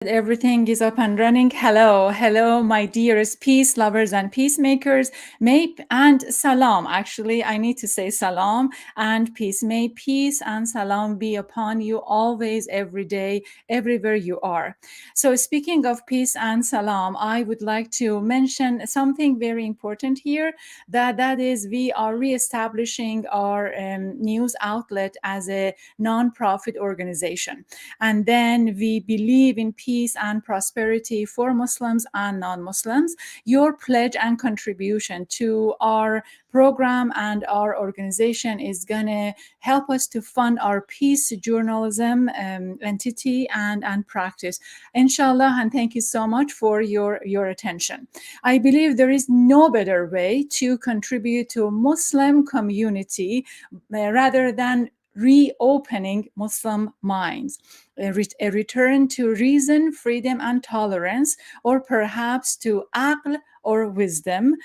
Everything is up and running. Hello, my dearest peace lovers and peacemakers. And salam. Actually, I need to say salam and peace. May peace and salam be upon you always, every day, everywhere you are. So, speaking of peace and salam, I would like to mention something very important here. That is, we are reestablishing our news outlet as a non-profit organization. And then we believe in peace and prosperity for Muslims and non-Muslims. Your pledge and contribution to our program and our organization is going to help us to fund our peace journalism entity and practice. Inshallah, and thank you so much for your attention. I believe there is no better way to contribute to Muslim community rather than reopening Muslim minds, a return to reason, freedom, and tolerance, or perhaps to aql or wisdom,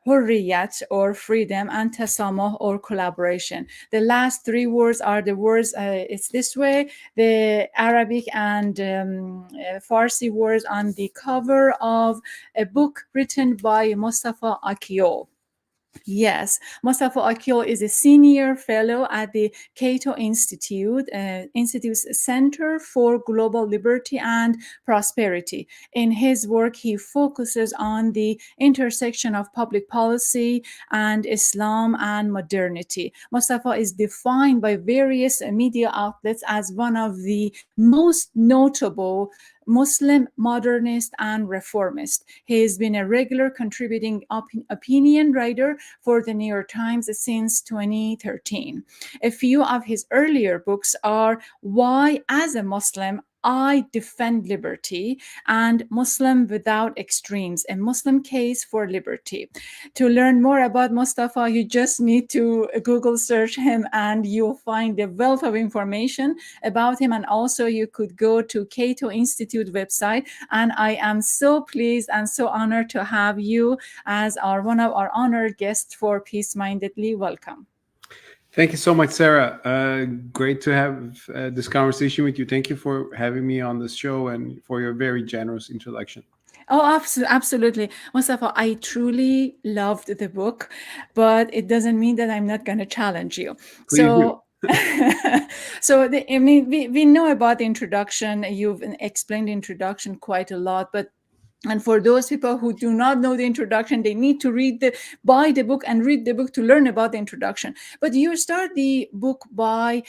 hurriyat or freedom, and tasamuh or collaboration. The last three words are the words, it's this way, the Arabic and Farsi words on the cover of a book written by Mustafa Akyol. Yes, Mustafa Akyol is a senior fellow at the Cato Institute's Center for Global Liberty and Prosperity. In his work, he focuses on the intersection of public policy and Islam and modernity. Mustafa is defined by various media outlets as one of the most notable Muslim modernist and reformist. He has been a regular contributing opinion writer for the New York Times since 2013. A few of his earlier books are Why, as a Muslim, I Defend Liberty and Muslim Without Extremes, a Muslim Case for Liberty. To learn more about Mustafa, you just need to Google search him and you'll find a wealth of information about him. And also you could go to Cato Institute website. And I am so pleased and so honored to have you as one of our honored guests for Peace Mindedly. Welcome. Thank you so much, Sarah. Great to have this conversation with you. Thank you for having me on this show and for your very generous introduction. Oh, absolutely. Mustafa, I truly loved the book, but it doesn't mean that I'm not going to challenge you. Please do. We know about the introduction. You've explained the introduction quite a lot, and for those people who do not know the introduction, they need to buy the book and read the book to learn about the introduction. But you start the book by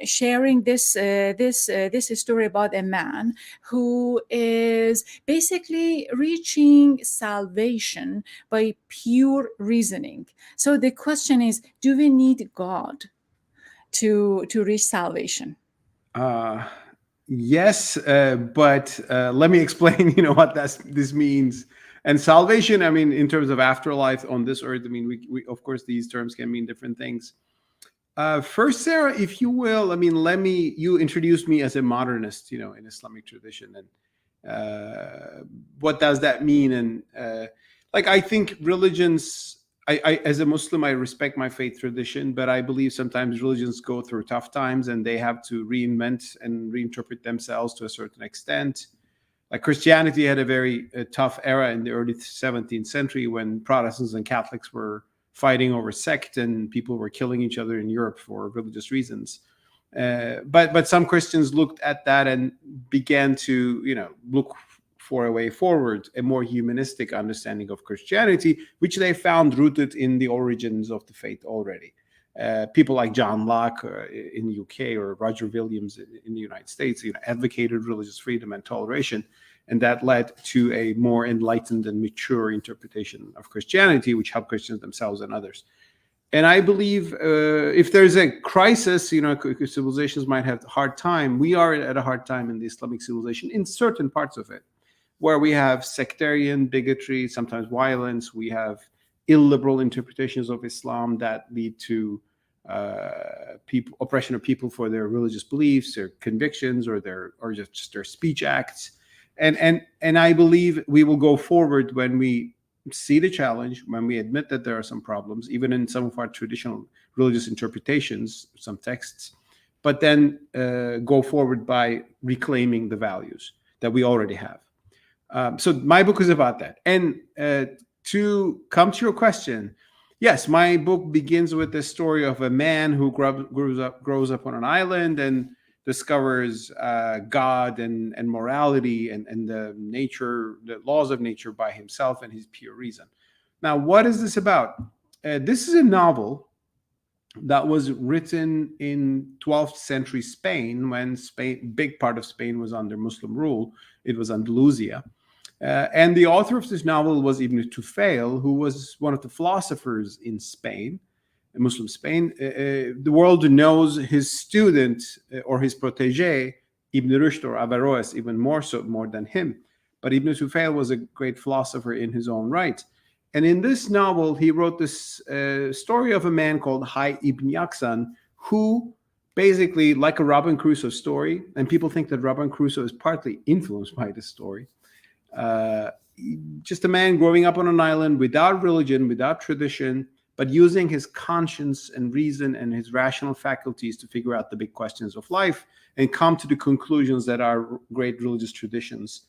sharing this story about a man who is basically reaching salvation by pure reasoning. So the question is, do we need God to reach salvation? Yes, but let me explain, what this means. And salvation, I mean, in terms of afterlife on this earth, I mean, we of course, these terms can mean different things. First, Sarah, if you will, I mean, you introduced me as a modernist, in Islamic tradition. And what does that mean? And I think religions, as a Muslim, I respect my faith tradition, but I believe sometimes religions go through tough times and they have to reinvent and reinterpret themselves to a certain extent. Like Christianity had a very tough era in the early 17th century when Protestants and Catholics were fighting over sect and people were killing each other in Europe for religious reasons. But some Christians looked at that and began to, look for a way forward, a more humanistic understanding of Christianity, which they found rooted in the origins of the faith already. People like John Locke in the UK or Roger Williams in the United States, advocated religious freedom and toleration, and that led to a more enlightened and mature interpretation of Christianity, which helped Christians themselves and others. And I believe if there's a crisis, civilizations might have a hard time. We are at a hard time in the Islamic civilization in certain parts of it, where we have sectarian bigotry, sometimes violence. We have illiberal interpretations of Islam that lead to oppression of people for their religious beliefs, their convictions, or just their speech acts. And I believe we will go forward when we see the challenge, when we admit that there are some problems, even in some of our traditional religious interpretations, some texts. but then go forward by reclaiming the values that we already have. So my book is about that. And to come to your question, yes, my book begins with the story of a man who grows up on an island and discovers God and morality and the laws of nature by himself and his pure reason. Now, what is this about? This is a novel that was written in 12th century Spain, when big part of Spain was under Muslim rule. It was Andalusia. And the author of this novel was Ibn Tufail, who was one of the philosophers in Spain, in Muslim Spain. The world knows his student or his protege, Ibn Rushd or Averroes, even more than him. But Ibn Tufail was a great philosopher in his own right. And in this novel, he wrote this story of a man called Hay ibn Yaksan, who basically, like a Robinson Crusoe story, and people think that Robinson Crusoe is partly influenced by this story, just a man growing up on an island without religion, without tradition, but using his conscience and reason and his rational faculties to figure out the big questions of life and come to the conclusions that our great religious traditions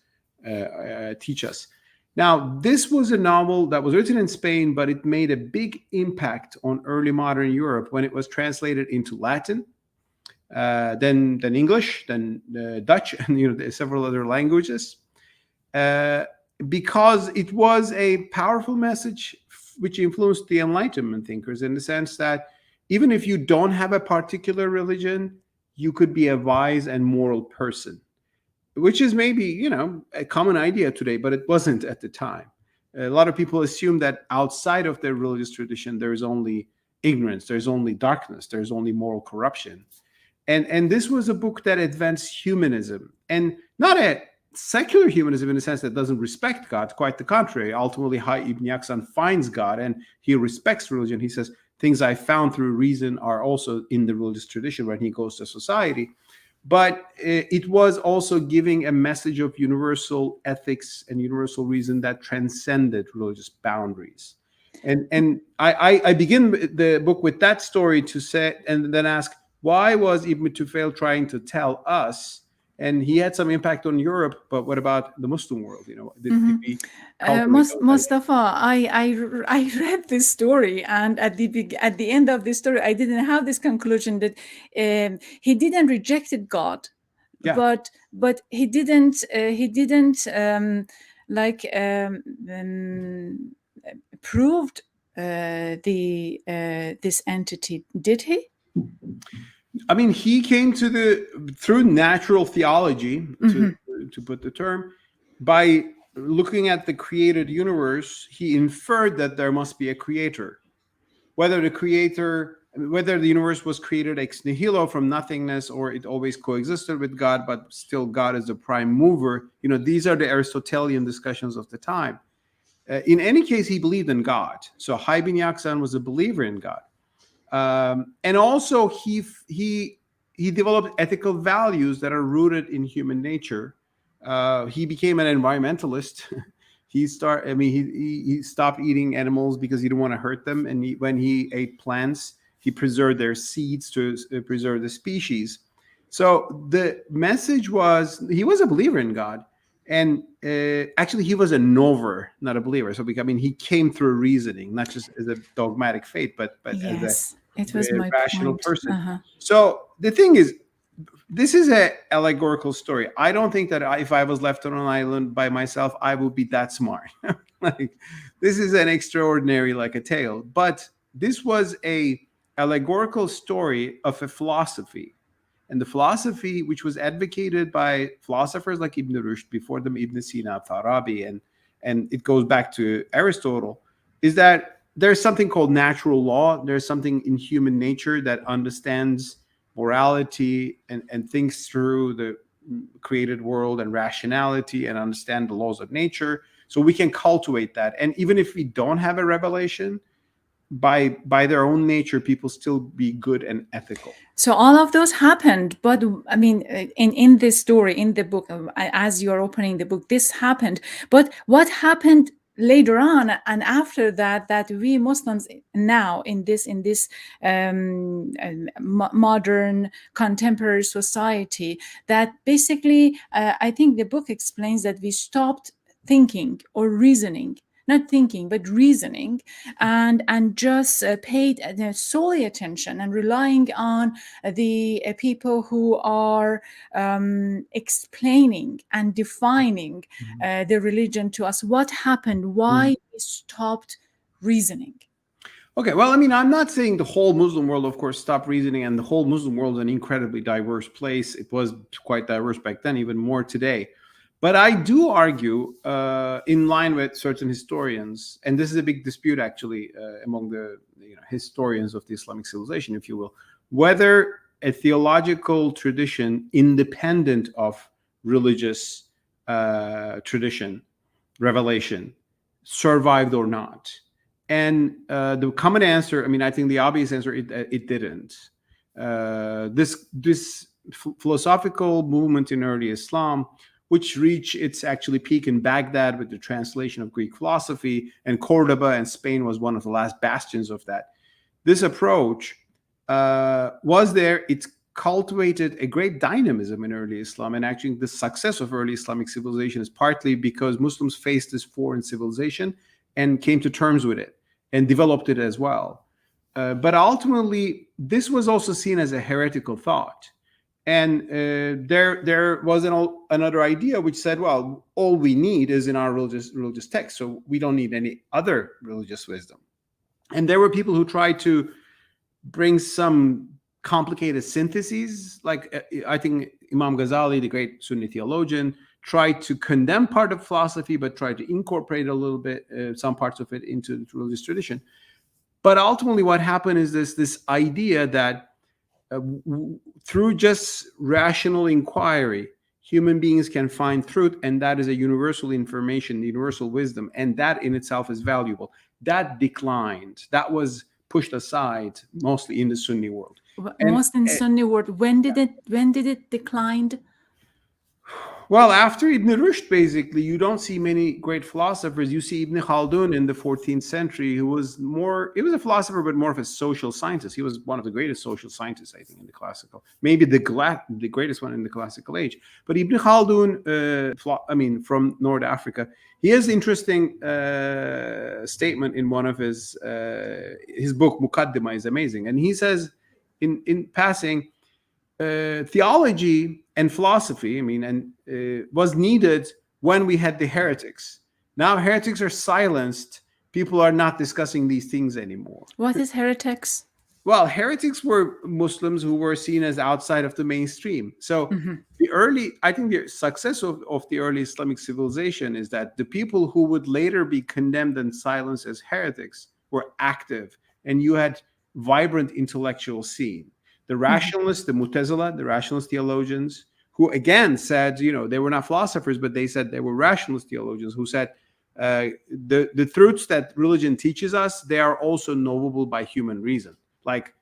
teach us. Now, this was a novel that was written in Spain, but it made a big impact on early modern Europe when it was translated into Latin, then English, then Dutch, and several other languages, because it was a powerful message which influenced the Enlightenment thinkers, in the sense that even if you don't have a particular religion, you could be a wise and moral person, which is maybe, a common idea today, but it wasn't at the time. A lot of people assume that outside of their religious tradition, there is only ignorance, there's only darkness, there's only moral corruption. And this was a book that advanced humanism, and not a secular humanism in the sense that doesn't respect God. Quite the contrary. Ultimately, Hay ibn Yaksan finds God and he respects religion. He says, things I found through reason are also in the religious tradition when he goes to society. But it was also giving a message of universal ethics and universal reason that transcended religious boundaries. And I begin the book with that story to say, and then ask, why was Ibn Tufail trying to tell us? And he had some impact on Europe, but what about the Muslim world? Did we cultivate those Mustafa, I read this story, and at the end of this story, I didn't have this conclusion that he didn't rejected God, Yeah. but he didn't proved this entity, did he? I mean, he came to through natural theology, to put the term, by looking at the created universe, he inferred that there must be a creator. Whether the universe was created ex nihilo from nothingness, or it always coexisted with God, but still God is the prime mover. These are the Aristotelian discussions of the time. In any case, he believed in God. So Hay ibn Yaksan was a believer in God. And also he developed ethical values that are rooted in human nature. He became an environmentalist. He stopped eating animals because he didn't want to hurt them. And when he ate plants, he preserved their seeds to preserve the species. So the message was, he was a believer in God. And actually, he was a knower, not a believer. So he came through reasoning, not just as a dogmatic faith, but yes, as it was my rational point. person. So the thing is, this is an allegorical story. I don't think that if I was left on an island by myself, I would be that smart. This is an extraordinary, like a tale. But this was a allegorical story of a philosophy. And the philosophy, which was advocated by philosophers like Ibn Rushd, before them Ibn Sina, Farabi, and it goes back to Aristotle, is that there's something called natural law. There's something in human nature that understands morality and thinks through the created world and rationality and understand the laws of nature. So we can cultivate that. And even if we don't have a revelation, by their own nature, people still be good and ethical. So all of those happened, but in this story, in the book, as you're opening the book, this happened. But what happened later on and after that, that we Muslims now in this modern contemporary society, that basically I think the book explains that we stopped thinking or reasoning, not thinking but reasoning, and just paid solely attention and relying on the people who are explaining and defining the religion to us. What happened? Why we stopped reasoning? Okay, well, I mean, I'm not saying the whole Muslim world, of course, stopped reasoning, and the whole Muslim world is an incredibly diverse place. It was quite diverse back then, even more today. But I do argue, in line with certain historians, and this is a big dispute actually among the historians of the Islamic civilization, if you will, whether a theological tradition independent of religious tradition, revelation, survived or not. And the common answer, I mean, I think the obvious answer, it didn't. This philosophical movement in early Islam, which reached its actually peak in Baghdad with the translation of Greek philosophy, and Cordoba and Spain was one of the last bastions of that. This approach was there. It cultivated a great dynamism in early Islam, and actually the success of early Islamic civilization is partly because Muslims faced this foreign civilization and came to terms with it and developed it as well. But ultimately, this was also seen as a heretical thought. And there was another idea which said, well, all we need is in our religious text, so we don't need any other religious wisdom. And there were people who tried to bring some complicated syntheses, like I think Imam Ghazali, the great Sunni theologian, tried to condemn part of philosophy, but tried to incorporate a little bit, some parts of it, into the religious tradition. But ultimately, what happened is this idea that through just rational inquiry, human beings can find truth, and that is a universal information, universal wisdom, and that in itself is valuable. That declined. That was pushed aside, mostly in the Sunni world. Most in Sunni world. When did it declined? Well, after Ibn Rushd, basically, you don't see many great philosophers. You see Ibn Khaldun in the 14th century, who was he was a philosopher, but more of a social scientist. He was one of the greatest social scientists, I think, in the classical, maybe the greatest one in the classical age. But Ibn Khaldun, from North Africa, he has interesting statement in one of his book, Muqaddimah, is amazing. And he says, in passing, theology and philosophy, was needed when we had the heretics. Now heretics are silenced. People are not discussing these things anymore. What is heretics? Well, heretics were Muslims who were seen as outside of the mainstream. So I think the success of the early Islamic civilization is that the people who would later be condemned and silenced as heretics were active, and you had vibrant intellectual scene. The rationalists, the Mu'tazila, the rationalist theologians, who again said, they were not philosophers, but they said they were rationalist theologians who said the truths that religion teaches us, they are also knowable by human reason. Like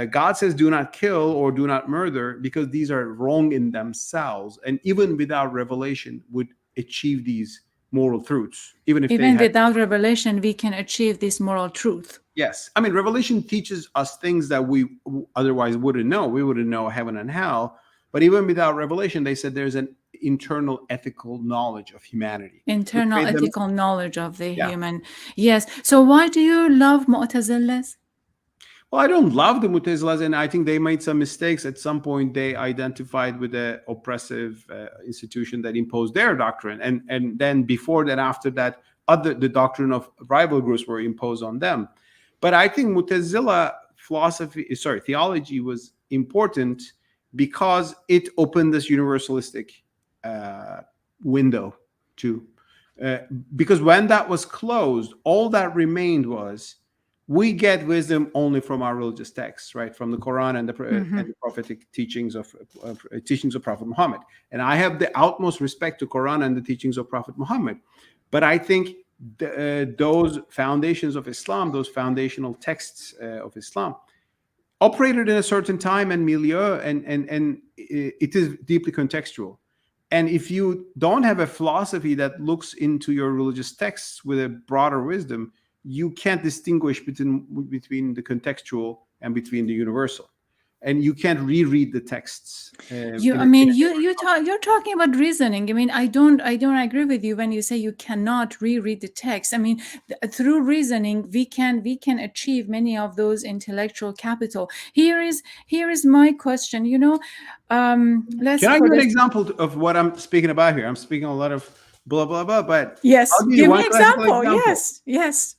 God says, do not kill or do not murder, because these are wrong in themselves. And even without revelation would achieve these moral truths. Even without revelation, we can achieve this moral truth. Yes. Revelation teaches us things that we otherwise wouldn't know. We wouldn't know heaven and hell. But even without revelation, they said there's an internal ethical knowledge of humanity. Internal ethical knowledge of the human. Yes. So why do you love Mu'tazilas? Well, I don't love the Mu'tazilas, and I think they made some mistakes. At some point, they identified with the oppressive institution that imposed their doctrine. And then before that, after that, the doctrine of rival groups were imposed on them. But I think Mu'tazila theology was important because it opened this universalistic window too. Because when that was closed, all that remained was we get wisdom only from our religious texts, right? From the Quran and the prophetic teachings of Prophet Muhammad. And I have the utmost respect to Quran and the teachings of Prophet Muhammad. But I think those foundations of Islam, those foundational texts of Islam, operated in a certain time and milieu, and it is deeply contextual. And if you don't have a philosophy that looks into your religious texts with a broader wisdom, you can't distinguish between the contextual and between the universal, and you can't reread the texts You, I mean, you're talking about reasoning. I mean, I don't agree with you when you say you cannot reread the text. I mean, through reasoning, we can achieve many of those intellectual capital. Here is my question. Let's Can I for give an this. example of what I'm speaking about here? I'm speaking a lot of blah blah blah, but Yes, I'll give you give me one classical example. example. Yes.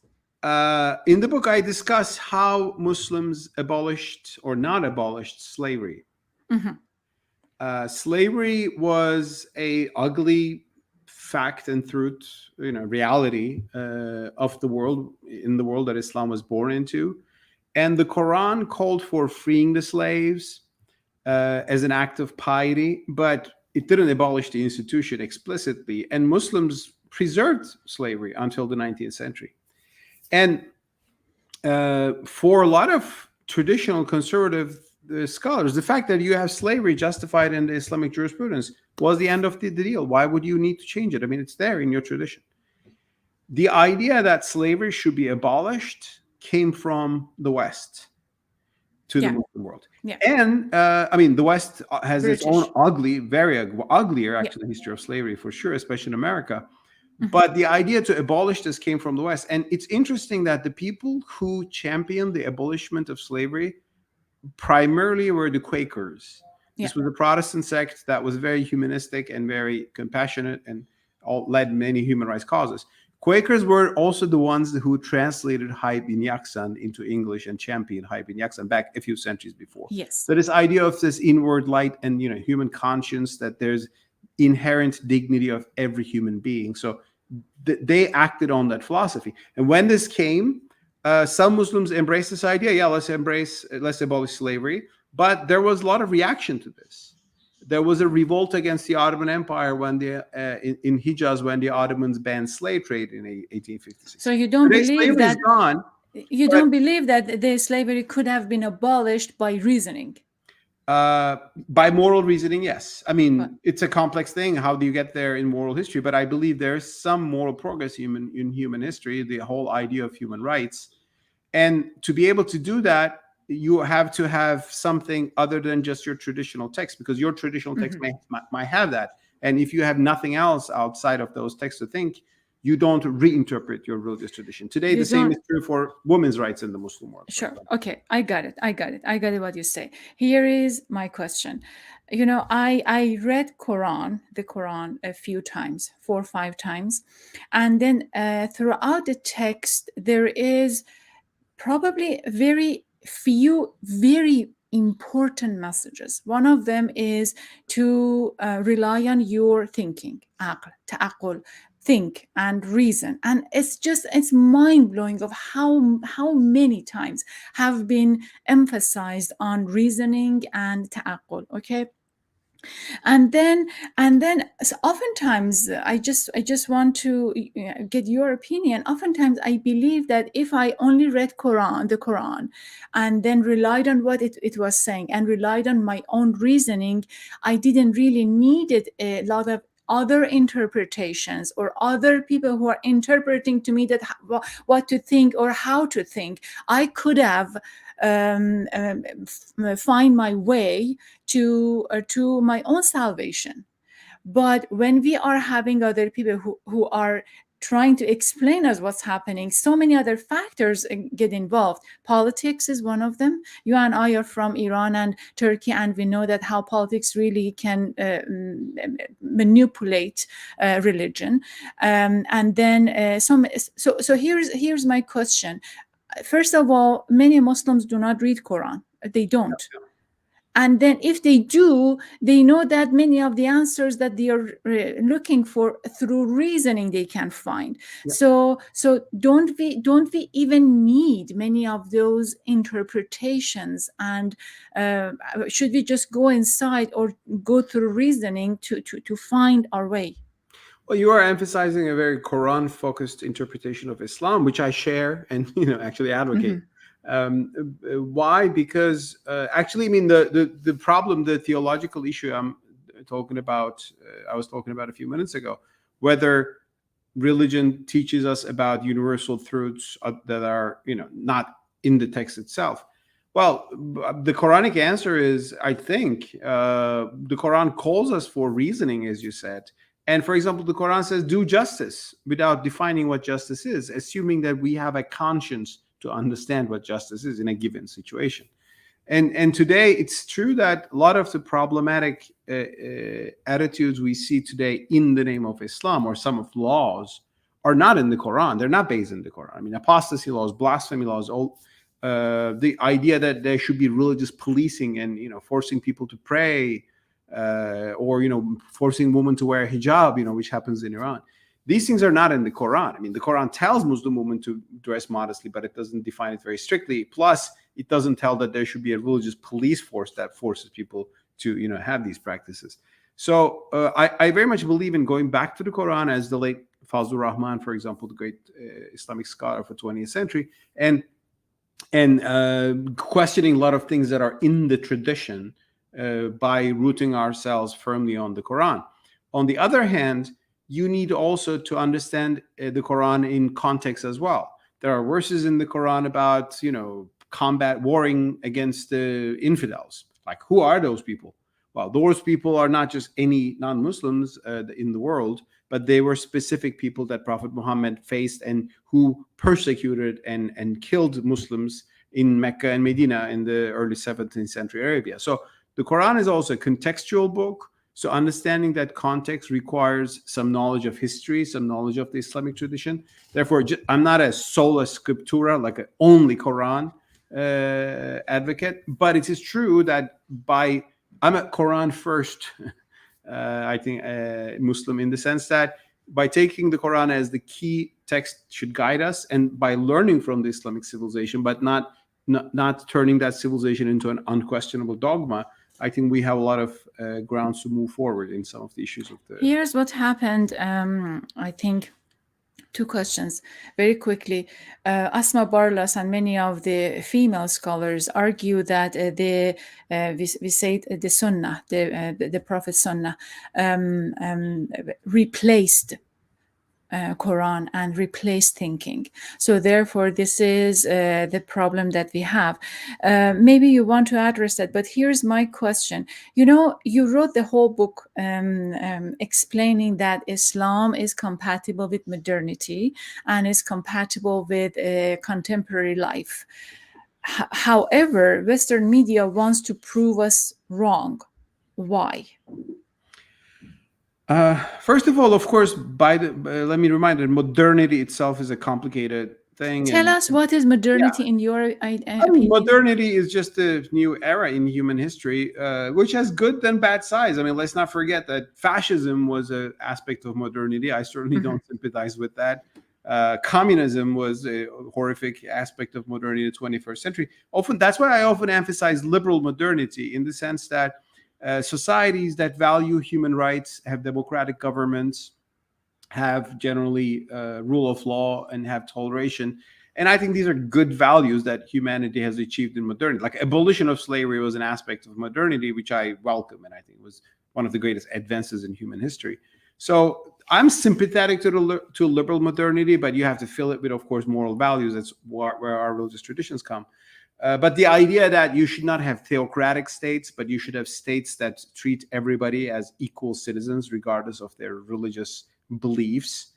In the book, I discuss how Muslims abolished or not abolished slavery. Slavery was a ugly fact and truth, reality of the world, in the world that Islam was born into. And the Quran called for freeing the slaves as an act of piety, but it didn't abolish the institution explicitly. And Muslims preserved slavery until the 19th century. And for a lot of traditional conservative scholars, the fact that you have slavery justified in the Islamic jurisprudence was the end of the deal. Why would you need to change it? I mean, it's there in your tradition. The idea that slavery should be abolished came from the West to the Muslim world. Yeah. And I mean, the West has its British. own ugly, very uglier, actually, history of slavery for sure, especially in America. But the idea to abolish this came from the West. And it's interesting that the people who championed the abolishment of slavery primarily were the Quakers. This was a Protestant sect that was very humanistic and very compassionate and led many human rights causes. Quakers were also the ones who translated Hayy bin Yaqzan into English and championed Hayy bin Yaqzan back a few centuries before. Yes. So this idea of this inward light and human conscience, that there's inherent dignity of every human being. So they acted on that philosophy. And when this came, some Muslims embraced this idea. Yeah, let's abolish slavery. But there was a lot of reaction to this. There was a revolt against the Ottoman Empire when in Hijaz, when the Ottomans banned slave trade in 1856. So you don't believe that gone, don't believe that the slavery could have been abolished by reasoning? By moral reasoning, yes. I mean, it's a complex thing. How do you get there in moral history? But I believe there's some moral progress in human history, the whole idea of human rights. And to be able to do that, you have to have something other than just your traditional text, because your traditional text might have that. And if you have nothing else outside of those texts to think, you don't reinterpret your religious tradition. Today, the same is true for women's rights in the Muslim world. Sure. Okay. I got it what you say. Here is my question. I read the Quran a few times, 4 or 5 times. And then throughout the text, there is probably very few, very important messages. One of them is to rely on your thinking, aql, ta'aqul, think and reason. And it's mind-blowing of how many times have been emphasized on reasoning and ta'aqul. Okay. And then so oftentimes I just want to get your opinion. Oftentimes I believe that if I only read the Quran and then relied on what it was saying and relied on my own reasoning, I didn't really needed a lot of other interpretations or other people who are interpreting to me that what to think or how to think. I could have find my way to my own salvation. But when we are having other people who are trying to explain us what's happening, so many other factors get involved. Politics is one of them. You and I are from Iran and Turkey, and we know that how politics really can manipulate religion. And then so here's my question. First of all, many Muslims do not read Quran. They don't. And then if they do, they know that many of the answers that they are looking for through reasoning they can find. Yeah. So don't we even need many of those interpretations? And should we just go inside or go through reasoning to find our way? Well, you are emphasizing a very Quran-focused interpretation of Islam, which I share and actually advocate. Why? Because actually, I mean, the problem, the theological issue I'm talking about, I was talking about a few minutes ago, whether religion teaches us about universal truths that are, not in the text itself. Well, the Quranic answer is, I think, the Quran calls us for reasoning, as you said. And for example, the Quran says, do justice, without defining what justice is, assuming that we have a conscience to understand what justice is in a given situation. And today, it's true that a lot of the problematic attitudes we see today in the name of Islam, or some of laws, are not in the Quran. They're not based in the Quran. I mean, apostasy laws, blasphemy laws, all the idea that there should be religious policing and, forcing people to pray, or, forcing women to wear a hijab, which happens in Iran. These things are not in the Quran. I mean, the Quran tells Muslim women to dress modestly, but it doesn't define it very strictly. Plus, it doesn't tell that there should be a religious police force that forces people to, have these practices. So I very much believe in going back to the Quran, as the late Fazlur Rahman, for example, the great Islamic scholar of the 20th century, and questioning a lot of things that are in the tradition by rooting ourselves firmly on the Quran. On the other hand, you need also to understand the Quran in context as well. There are verses in the Quran about, warring against the infidels. Like, who are those people? Well, those people are not just any non-Muslims in the world, but they were specific people that Prophet Muhammad faced and who persecuted and killed Muslims in Mecca and Medina in the early 17th century Arabia. So the Quran is also a contextual book. So understanding that context requires some knowledge of history, some knowledge of the Islamic tradition. Therefore, I'm not a sola scriptura, like an only Quran advocate, but it is true that I'm a Quran first, I think, Muslim, in the sense that by taking the Quran as the key text should guide us, and by learning from the Islamic civilization, but not turning that civilization into an unquestionable dogma, I think we have a lot of grounds to move forward in some of the issues of the. Here's what happened. I think 2 questions very quickly. Asma Barlas and many of the female scholars argue that we say the Sunnah, the Prophet Sunnah, replaced Quran and replace thinking. So therefore, this is the problem that we have. Maybe you want to address that, but here's my question. You wrote the whole book explaining that Islam is compatible with modernity and is compatible with contemporary life. However, Western media wants to prove us wrong. Why? First of all, of course, let me remind you, modernity itself is a complicated thing. Tell us, what is modernity in your opinion? Modernity is just a new era in human history, which has good and bad sides. I mean, let's not forget that fascism was an aspect of modernity. I certainly don't sympathize with that. Communism was a horrific aspect of modernity in the 21st century. That's why I often emphasize liberal modernity, in the sense that societies that value human rights, have democratic governments, have generally rule of law, and have toleration. And I think these are good values that humanity has achieved in modernity. Like, abolition of slavery was an aspect of modernity, which I welcome, and I think was one of the greatest advances in human history. So I'm sympathetic to liberal modernity, but you have to fill it with, of course, moral values. That's where our religious traditions come. But the idea that you should not have theocratic states, but you should have states that treat everybody as equal citizens, regardless of their religious beliefs,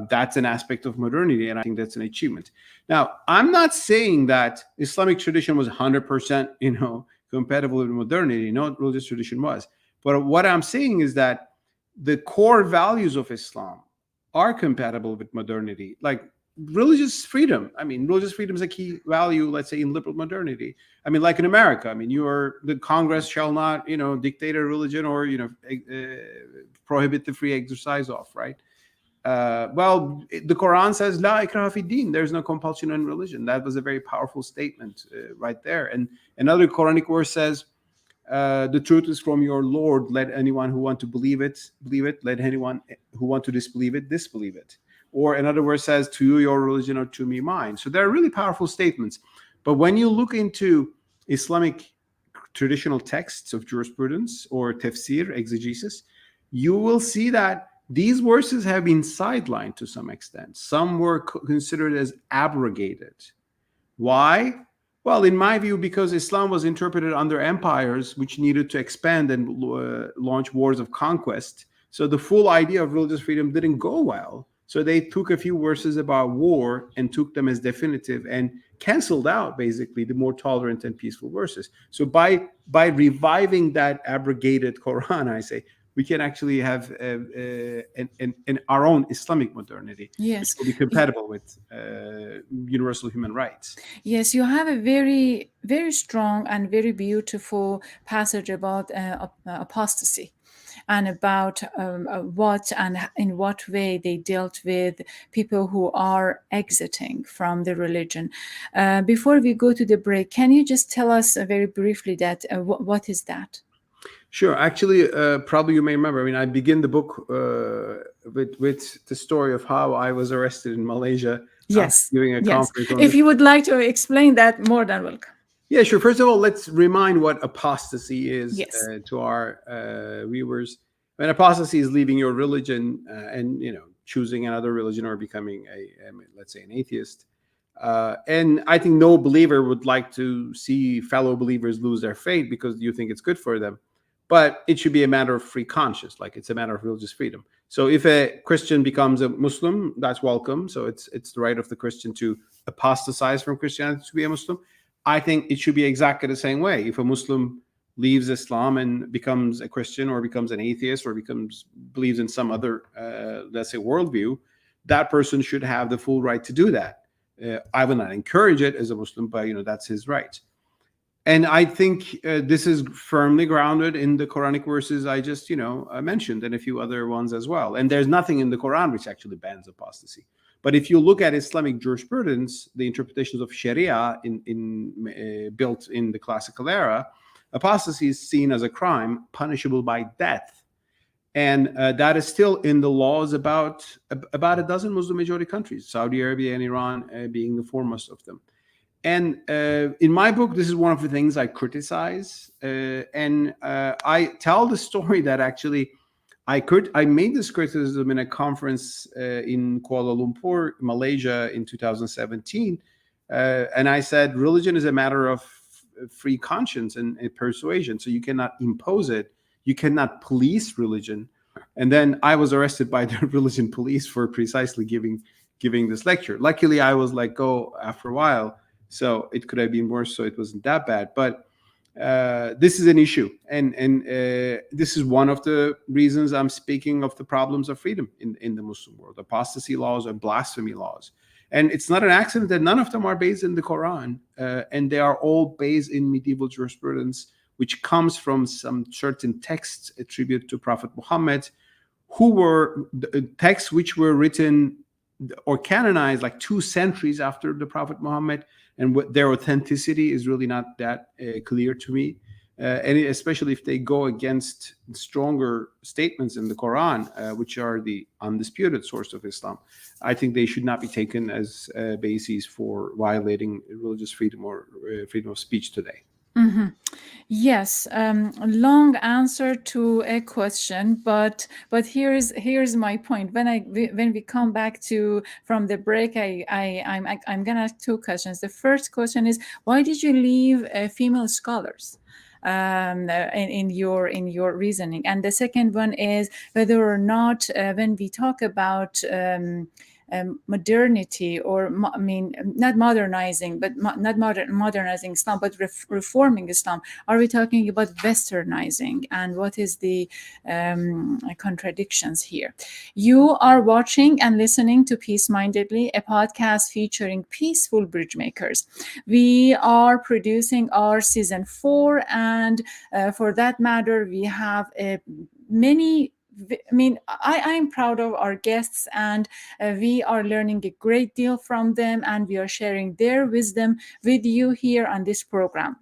that's an aspect of modernity, and I think that's an achievement. Now, I'm not saying that Islamic tradition was 100%, compatible with modernity. No religious tradition was. But what I'm saying is that the core values of Islam are compatible with modernity, like religious freedom. I mean, religious freedom is a key value, let's say, in liberal modernity. I mean, like in America, I mean, the Congress shall not, dictate a religion or, prohibit the free exercise of, right? Well, the Quran says, La ikraha fi din, there's no compulsion in religion. That was a very powerful statement right there. And another Quranic verse says, the truth is from your Lord. Let anyone who want to believe it. Let anyone who want to disbelieve it, disbelieve it. Or another verse says, to you your religion, or to me mine. So they're really powerful statements. But when you look into Islamic traditional texts of jurisprudence or tafsir, exegesis, you will see that these verses have been sidelined to some extent. Some were considered as abrogated. Why? Well, in my view, because Islam was interpreted under empires which needed to expand and launch wars of conquest. So the full idea of religious freedom didn't go well. So they took a few verses about war and took them as definitive and canceled out basically the more tolerant and peaceful verses. So by reviving that abrogated Quran, I say, we can actually have our own Islamic modernity, which Yes. will be compatible with universal human rights. Yes, you have a very, very strong and very beautiful passage about apostasy and about what and in what way they dealt with people who are exiting from the religion. Before we go to the break, can you just tell us very briefly that what is that? Sure. Actually, probably you may remember. I mean, I begin the book with the story of how I was arrested in Malaysia. Yes. Giving a Yes. conference. If you would like to explain that, more than welcome. Yeah, sure. First of all, let's remind what apostasy is Yes. To our viewers. When apostasy is leaving your religion and choosing another religion or becoming let's say an atheist. And I think no believer would like to see fellow believers lose their faith because you think it's good for them. But it should be a matter of free conscience, like it's a matter of religious freedom. So if a Christian becomes a Muslim, that's welcome. So it's the right of the Christian to apostatize from Christianity to be a Muslim. I think it should be exactly the same way. If a Muslim leaves Islam and becomes a Christian or becomes an atheist or believes in some other, let's say, worldview, that person should have the full right to do that. I will not encourage it as a Muslim, but that's his right. And I think this is firmly grounded in the Quranic verses I just mentioned and a few other ones as well. And there's nothing in the Quran which actually bans apostasy. But if you look at Islamic jurisprudence, the interpretations of Sharia built in the classical era, apostasy is seen as a crime punishable by death. And that is still in the laws about a dozen Muslim majority countries, Saudi Arabia and Iran being the foremost of them. And in my book, this is one of the things I criticize. And I tell the story that actually I made this criticism in a conference in Kuala Lumpur, Malaysia in 2017. And I said, religion is a matter of free conscience and persuasion. So you cannot impose it. You cannot police religion. And then I was arrested by the religion police for precisely giving this lecture. Luckily, I was let go after a while. So it could have been worse. So it wasn't that bad. But this is an issue. And this is one of the reasons I'm speaking of the problems of freedom in the Muslim world, apostasy laws and blasphemy laws. And it's not an accident that none of them are based in the Quran. And they are all based in medieval jurisprudence, which comes from some certain texts attributed to Prophet Muhammad, who were texts which were written or canonized like 2 centuries after the Prophet Muhammad, and what their authenticity is really not that clear to me. And especially if they go against stronger statements in the Quran, which are the undisputed source of Islam, I think they should not be taken as bases for violating religious freedom or freedom of speech today. Mm-hmm. Yes, long answer to a question, but here's my point. When we come back from the break, I'm gonna ask 2 questions. The first question is, why did you leave female scholars in your reasoning? And the second one is whether or not when we talk about modernity, or not modernizing, but not modernizing Islam, but reforming Islam. Are we talking about westernizing? And what is the contradictions here? You are watching and listening to Peace Mindedly, a podcast featuring peaceful bridge makers. We are producing our season 4, and for that matter, we have many. I am proud of our guests, and we are learning a great deal from them, and we are sharing their wisdom with you here on this program.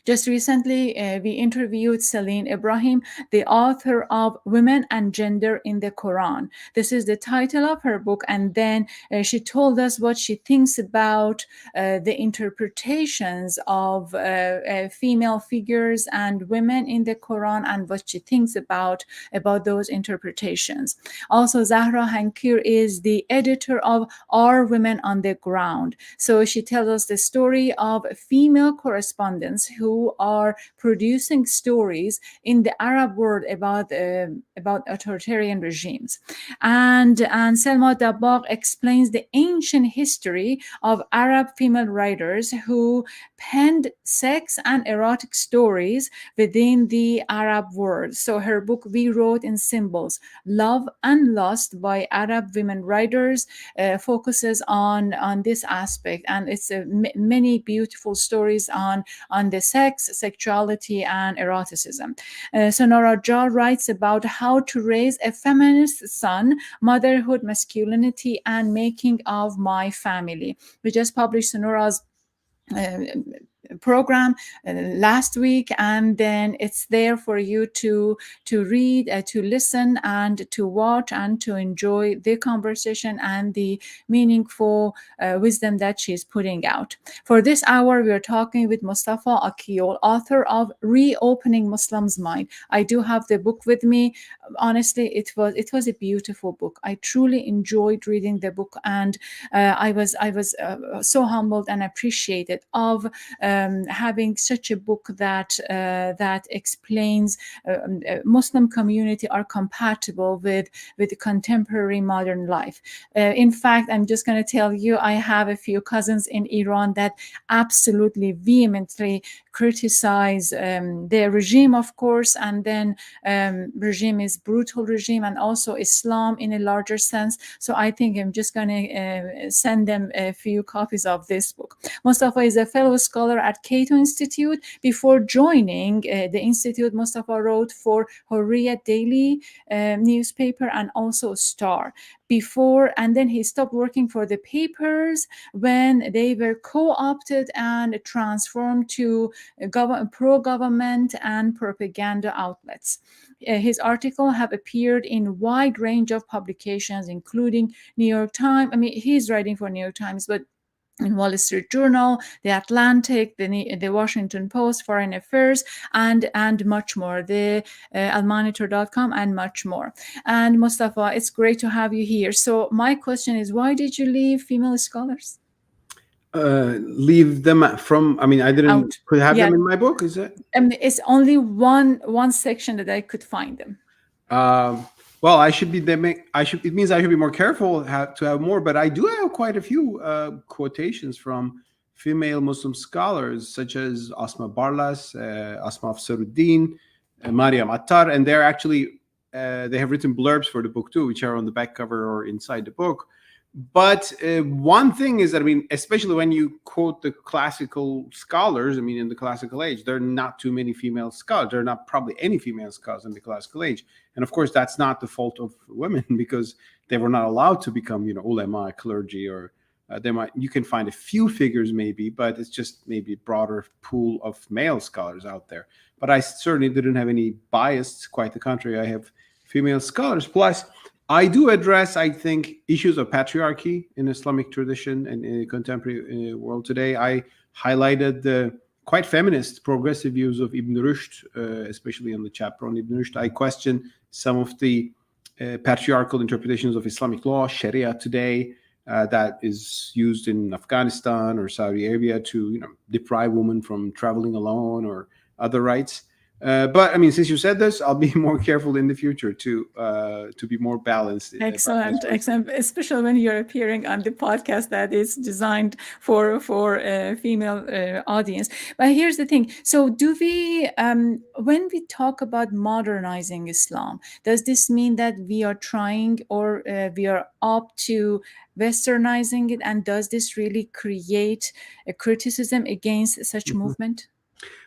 Just recently, we interviewed Celine Ibrahim, the author of Women and Gender in the Quran. This is the title of her book, and then she told us what she thinks about the interpretations of female figures and women in the Quran, and what she thinks about those interpretations. Also, Zahra Hankir is the editor of Are Women on the Ground. So she tells us the story of female correspondents who are producing stories in the Arab world about authoritarian regimes. And Selma Dabbagh explains the ancient history of Arab female writers who penned sex and erotic stories within the Arab world. So her book, We Wrote in Symbols, Love and Lust by Arab Women Writers, focuses on this aspect, and it's many beautiful stories on the sex, sexuality, and eroticism. Sonora Jal writes about how to raise a feminist son, motherhood, masculinity, and making of my family. We just published Sonora's uh, program last week, and then it's there for you to read, to listen, and to watch, and to enjoy the conversation and the meaningful wisdom that she's putting out. For this hour, we are talking with Mustafa Akyol, author of Reopening Muslims' Mind. I do have the book with me. Honestly, it was a beautiful book. I truly enjoyed reading the book, and I was so humbled and appreciated of having such a book that explains Muslim community are compatible with contemporary modern life. In fact, I'm just going to tell you, I have a few cousins in Iran that absolutely vehemently criticize the regime, of course, and then regime is brutal regime, and also Islam in a larger sense. So I think I'm just going to send them a few copies of this book. Mustafa is a fellow scholar at Cato Institute. Before joining the institute, Mustafa wrote for Hurriyet Daily newspaper and also Star. And then he stopped working for the papers when they were co-opted and transformed to pro-government and propaganda outlets. His articles have appeared in a wide range of publications, including New York Times. I mean, he's writing for New York Times, but in Wall Street Journal, The Atlantic, the Washington Post, Foreign Affairs, and much more, the almonitor.com, and much more. And Mustafa, it's great to have you here. So my question is, why did you leave female scholars? Leave them from, I mean, I didn't Out. could have Yeah. them in my book, is it? It's only one section that I could find them. Well, I should be it means I should be more careful to have more, but I do have quite a few quotations from female Muslim scholars such as Asma Barlas, Asma Afsaruddin, Mariam Attar, and they're actually they have written blurbs for the book too, which are on the back cover or inside the book. But one thing is that, I mean, especially when you quote the classical scholars, I mean, in the classical age, there are not too many female scholars. There are not probably any female scholars in the classical age. And of course, that's not the fault of women because they were not allowed to become, ulema, clergy, or you can find a few figures maybe, but it's just maybe a broader pool of male scholars out there. But I certainly didn't have any bias. Quite the contrary. I have female scholars. Plus, I do address, I think, issues of patriarchy in Islamic tradition and in the contemporary world today. I highlighted the quite feminist, progressive views of Ibn Rushd, especially on the chapter on Ibn Rushd. I question some of the patriarchal interpretations of Islamic law, Sharia today, that is used in Afghanistan or Saudi Arabia to, deprive women from traveling alone or other rights. But I mean, since you said this, I'll be more careful in the future to be more balanced. Excellent, especially when you're appearing on the podcast that is designed for a female audience. But here's the thing: so, do we, when we talk about modernizing Islam, does this mean that we are trying or we are up to westernizing it? And does this really create a criticism against such movement?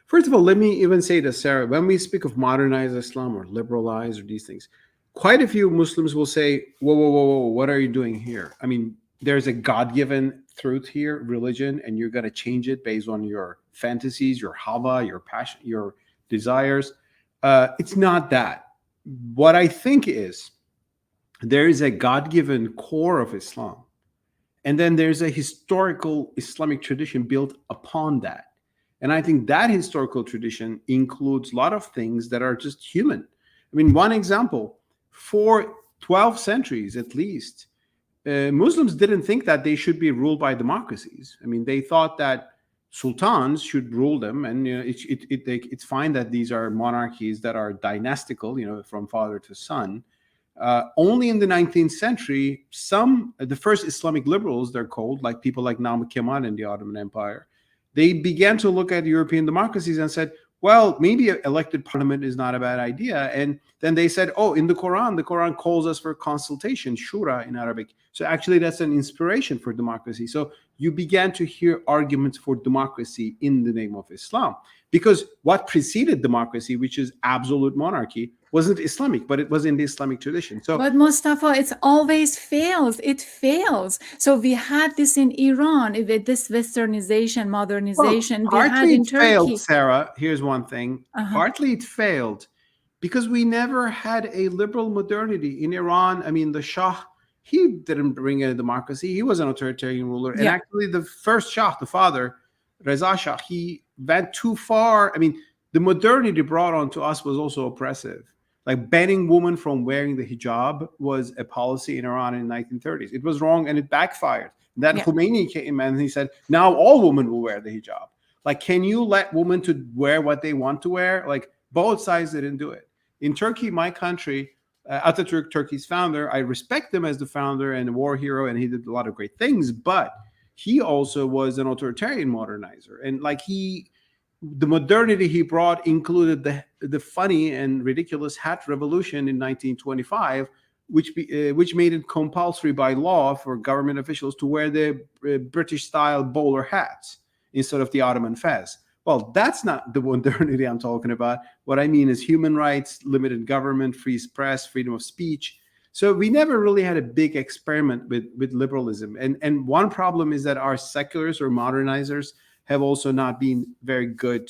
First of all, let me even say this, Sarah. When we speak of modernized Islam or liberalize or these things, quite a few Muslims will say, whoa, whoa, whoa, whoa, what are you doing here? I mean, there's a God-given truth here, religion, and you're going to change it based on your fantasies, your hawa, your passion, your desires. It's not that. What I think is there is a God-given core of Islam, and then there's a historical Islamic tradition built upon that. And I think that historical tradition includes a lot of things that are just human. I mean, one example, for 12 centuries at least, Muslims didn't think that they should be ruled by democracies. I mean, they thought that sultans should rule them, and it's fine that these are monarchies that are dynastical, from father to son. Only in the 19th century, the first Islamic liberals, they're called, like people like Namık Kemal in the Ottoman Empire, they began to look at European democracies and said, well, maybe an elected parliament is not a bad idea. And then they said, oh, in the Quran calls us for consultation, shura in Arabic. So actually that's an inspiration for democracy. So you began to hear arguments for democracy in the name of Islam. Because what preceded democracy, which is absolute monarchy, wasn't Islamic, but it was in the Islamic tradition. So, but Mustafa, it always fails. It fails. So we had this in Iran with this westernization, modernization. Well, we had in Turkey. Failed, Sarah. Here's one thing. Partly it failed because we never had a liberal modernity in Iran. I mean, the Shah, he didn't bring in a democracy. He was an authoritarian ruler. And actually, the first Shah, the father, Reza Shah, he went too far. I mean, the modernity brought on to us was also oppressive. Like banning women from wearing the hijab was a policy in Iran in the 1930s. It was wrong and it backfired. Then Khomeini came and he said, now all women will wear the hijab. Like, can you let women to wear what they want to wear? Like, both sides didn't do it. In Turkey, my country, Atatürk, Turkey's founder, I respect him as the founder and a war hero, and he did a lot of great things, but he also was an authoritarian modernizer. And like the modernity he brought included the funny and ridiculous hat revolution in 1925, which made it compulsory by law for government officials to wear the British-style bowler hats instead of the Ottoman fez. Well, that's not the modernity I'm talking about. What I mean is human rights, limited government, free press, freedom of speech. So we never really had a big experiment with liberalism. And one problem is that our seculars or modernizers have also not been very good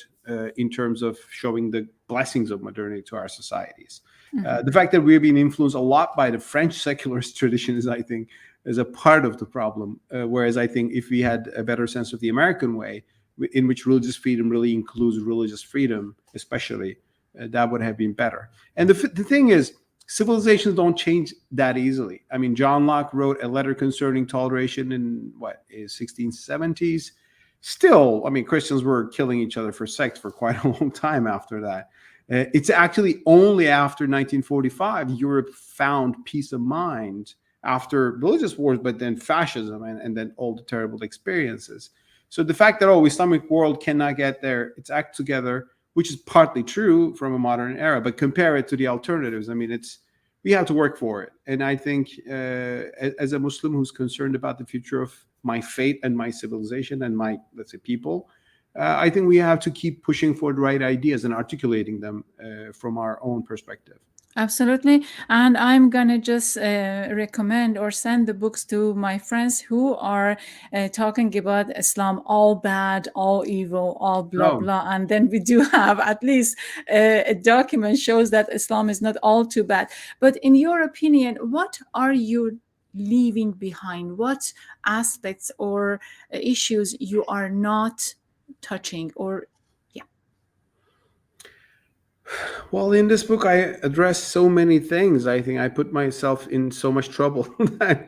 in terms of showing the blessings of modernity to our societies. The fact that we're being influenced a lot by the French secularist tradition is, I think, is a part of the problem. Whereas I think if we had a better sense of the American way, in which religious freedom really includes religious freedom, especially, that would have been better. And the thing is, civilizations don't change that easily. I mean, John Locke wrote a letter concerning toleration in 1670s. Still, I mean, Christians were killing each other for sex for quite a long time after that. It's actually only after 1945 Europe found peace of mind after religious wars, but then fascism and then all the terrible experiences. So the fact that, Islamic world cannot get there, its act together, which is partly true from a modern era, but compare it to the alternatives. I mean, we have to work for it. And I think as a Muslim who's concerned about the future of my faith and my civilization and my, let's say, people, I think we have to keep pushing for the right ideas and articulating them from our own perspective. Absolutely. And I'm going to just recommend or send the books to my friends who are talking about Islam, all bad, all evil, all blah, blah. And then we do have at least a document shows that Islam is not all too bad. But in your opinion, what are you leaving behind? What aspects or issues you are not touching or Well, in this book, I address so many things. I think I put myself in so much trouble.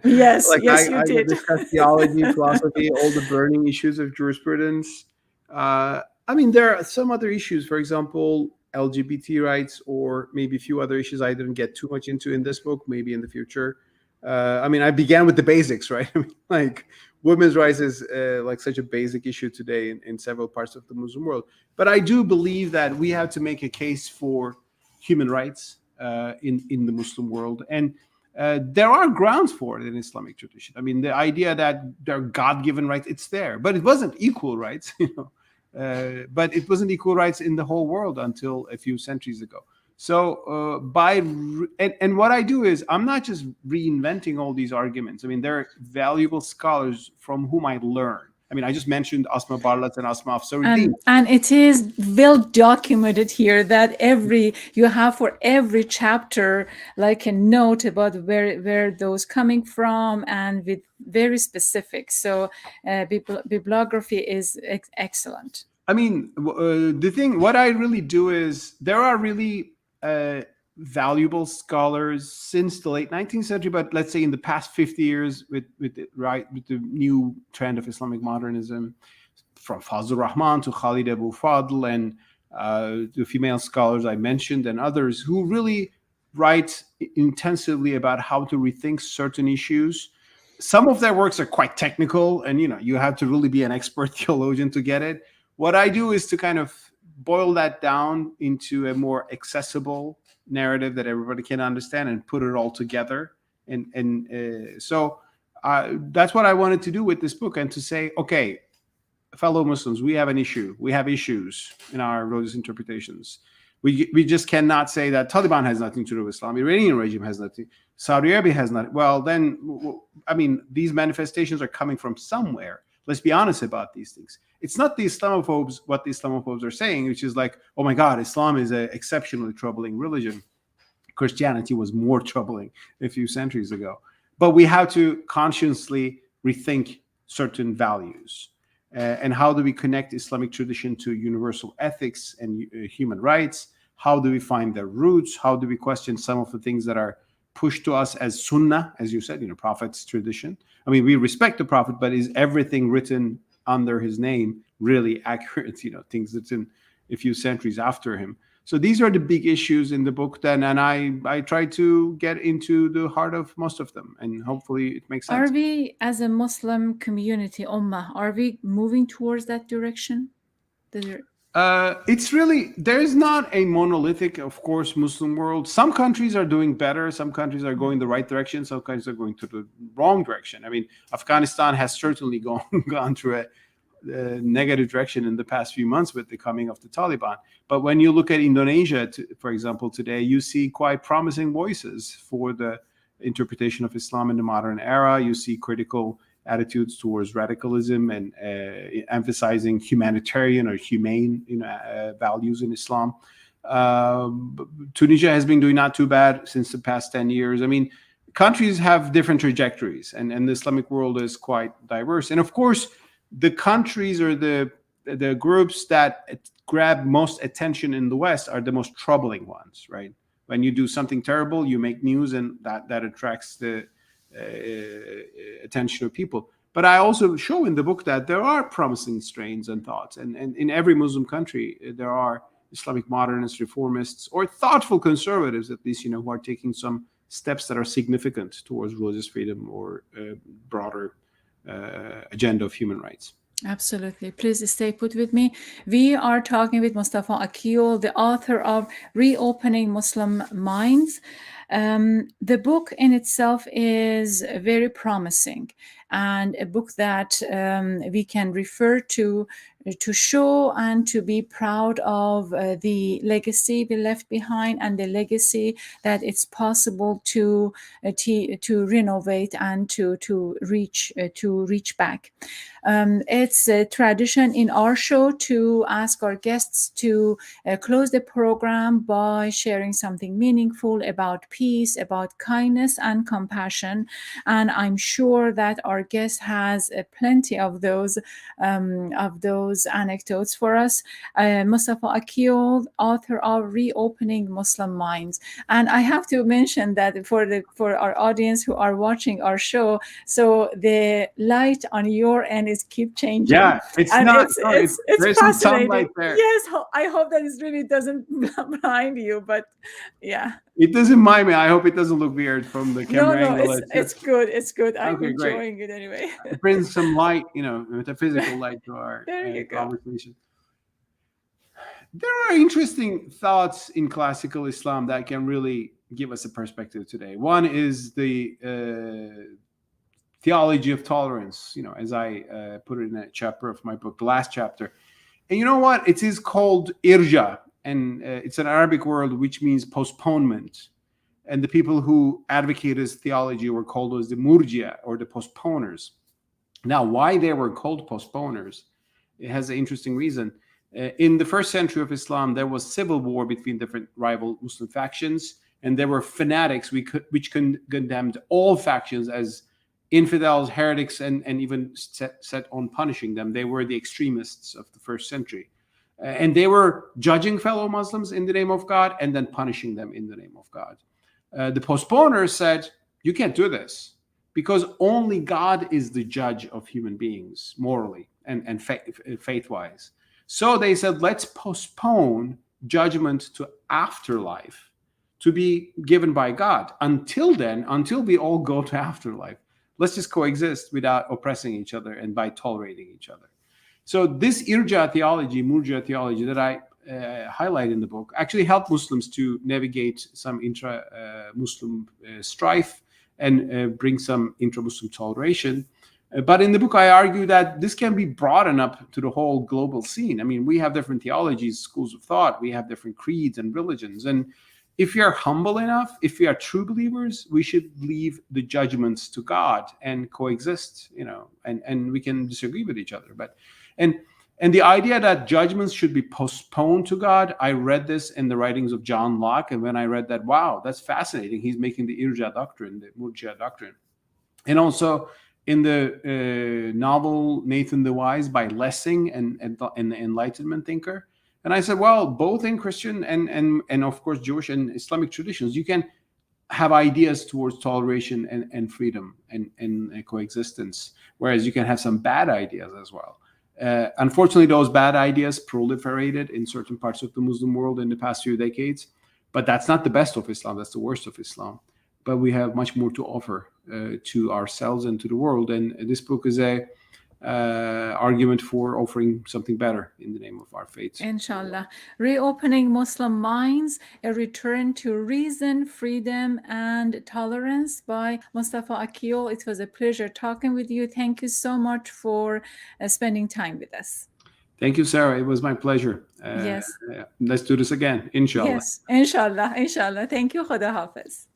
Yes, like yes, I you did. discuss theology, philosophy, all the burning issues of jurisprudence. I mean, there are some other issues, for example, LGBT rights, or maybe a few other issues I didn't get too much into in this book, maybe in the future. I mean, I began with the basics, right? I mean, like women's rights is like such a basic issue today in several parts of the Muslim world. But I do believe that we have to make a case for human rights in the Muslim world. And there are grounds for it in Islamic tradition. I mean, the idea that there are God-given rights, it's there. But it wasn't equal rights, but it wasn't equal rights in the whole world until a few centuries ago. So and what I do is I'm not just reinventing all these arguments. I mean, there are valuable scholars from whom I learn. I mean, I just mentioned Asma Barlat and Asma Afsaruddin. And it is well documented here that you have for every chapter like a note about where those coming from, and with very specific. So bibliography is excellent. I mean, what I really do is there are really valuable scholars since the late 19th century, but let's say in the past 50 years with the new trend of Islamic modernism, from Fazlur Rahman to Khalid Abu Fadl and the female scholars I mentioned and others who really write intensively about how to rethink certain issues. Some of their works are quite technical, and you have to really be an expert theologian to get it. What I do is to kind of boil that down into a more accessible narrative that everybody can understand and put it all together. So that's what I wanted to do with this book, and to say, okay, fellow Muslims, we have an issue. We have issues in our religious interpretations. We just cannot say that Taliban has nothing to do with Islam. Iranian regime has nothing. Saudi Arabia has not. Well, then, I mean, these manifestations are coming from somewhere. Let's be honest about these things. It's not the Islamophobes, what the Islamophobes are saying, which is like, oh my God, Islam is an exceptionally troubling religion. Christianity was more troubling a few centuries ago. But we have to consciously rethink certain values. And how do we connect Islamic tradition to universal ethics and human rights? How do we find their roots? How do we question some of the things that are pushed to us as sunnah, as you said, Prophet's tradition? I mean, we respect the Prophet, but is everything written under his name really accurate? Things that's in a few centuries after him. So these are the big issues in the book then, and I try to get into the heart of most of them, and hopefully it makes sense. Are we, as a Muslim community, Ummah, are we moving towards that direction? It's really, there's not a monolithic, of course, Muslim world. Some countries are doing better. Some countries are going the right direction. Some countries are going to the wrong direction. I mean, Afghanistan has certainly gone through a negative direction in the past few months with the coming of the Taliban. But when you look at Indonesia, for example, today, you see quite promising voices for the interpretation of Islam in the modern era. You see critical attitudes towards radicalism and emphasizing humanitarian or humane values in Islam. Tunisia has been doing not too bad since the past 10 years. I mean, countries have different trajectories, and the Islamic world is quite diverse. And of course, the countries or the groups that grab most attention in the West are the most troubling ones, right? When you do something terrible, you make news, and that attracts the attention of people. But I also show in the book that there are promising strains and thoughts, and in every Muslim country there are Islamic modernists, reformists, or thoughtful conservatives, at least, who are taking some steps that are significant towards religious freedom or broader agenda of human rights. Absolutely. Please stay put with me. We are talking with Mustafa Akyol, the author of Reopening Muslim Minds. The book in itself is very promising, and a book that we can refer to show and to be proud of the legacy we left behind, and the legacy that it's possible to renovate and to reach back. It's a tradition in our show to ask our guests to close the program by sharing something meaningful about peace, about kindness and compassion. And I'm sure that our guest has plenty of those anecdotes for us. Mustafa Akyol, author of Reopening Muslim Minds. And I have to mention that for our audience who are watching our show, so the light on your end is keep changing. Yeah, it's there's some sunlight there. Yes, I hope that it really doesn't blind you, but yeah. It doesn't mind me. I hope it doesn't look weird from the camera angle. It's good. It's good. I'm Okay, enjoying it anyway. It brings some light, metaphysical light to our conversation. There are interesting thoughts in classical Islam that can really give us a perspective today. One is the Theology of Tolerance, as I put it in a chapter of my book, the last chapter. And you know what? It is called irja, and it's an Arabic word which means postponement. And the people who advocate this theology were called as the murjia, or the postponers. Now, why they were called postponers, it has an interesting reason. In the first century of Islam, there was civil war between different rival Muslim factions, and there were fanatics which condemned all factions as infidels, heretics, and even set on punishing them. They were the extremists of the first century. And they were judging fellow Muslims in the name of God and then punishing them in the name of God. The postponers said, you can't do this because only God is the judge of human beings morally and faith-wise. So they said, let's postpone judgment to afterlife to be given by God. Until then, until we all go to afterlife, let's just coexist without oppressing each other and by tolerating each other. So this irja theology, murja theology that I highlight in the book actually helped Muslims to navigate some intra-Muslim strife and bring some intra-Muslim toleration. But in the book, I argue that this can be broadened up to the whole global scene. I mean, we have different theologies, schools of thought, we have different creeds and religions. And if we are humble enough, if we are true believers, we should leave the judgments to God and coexist, and we can disagree with each other. And the idea that judgments should be postponed to God, I read this in the writings of John Locke. And when I read that, wow, that's fascinating. He's making the irja doctrine, the murja doctrine. And also in the novel Nathan the Wise by Lessing and the Enlightenment thinker. And I said, well, both in Christian and of course Jewish and Islamic traditions, you can have ideas towards toleration and freedom and coexistence, whereas you can have some bad ideas as well. Unfortunately, those bad ideas proliferated in certain parts of the Muslim world in the past few decades, but that's not the best of Islam. That's the worst of Islam. But we have much more to offer to ourselves and to the world. And this book is a argument for offering something better in the name of our faith. Inshallah. Reopening Muslim Minds, a return to reason, freedom, and tolerance by Mustafa Akyol. It was a pleasure talking with you. Thank you so much for spending time with us. Thank you, Sarah. It was my pleasure. Yes. Let's do this again, inshallah. Yes, inshallah, inshallah. Thank you. Khuda Hafiz.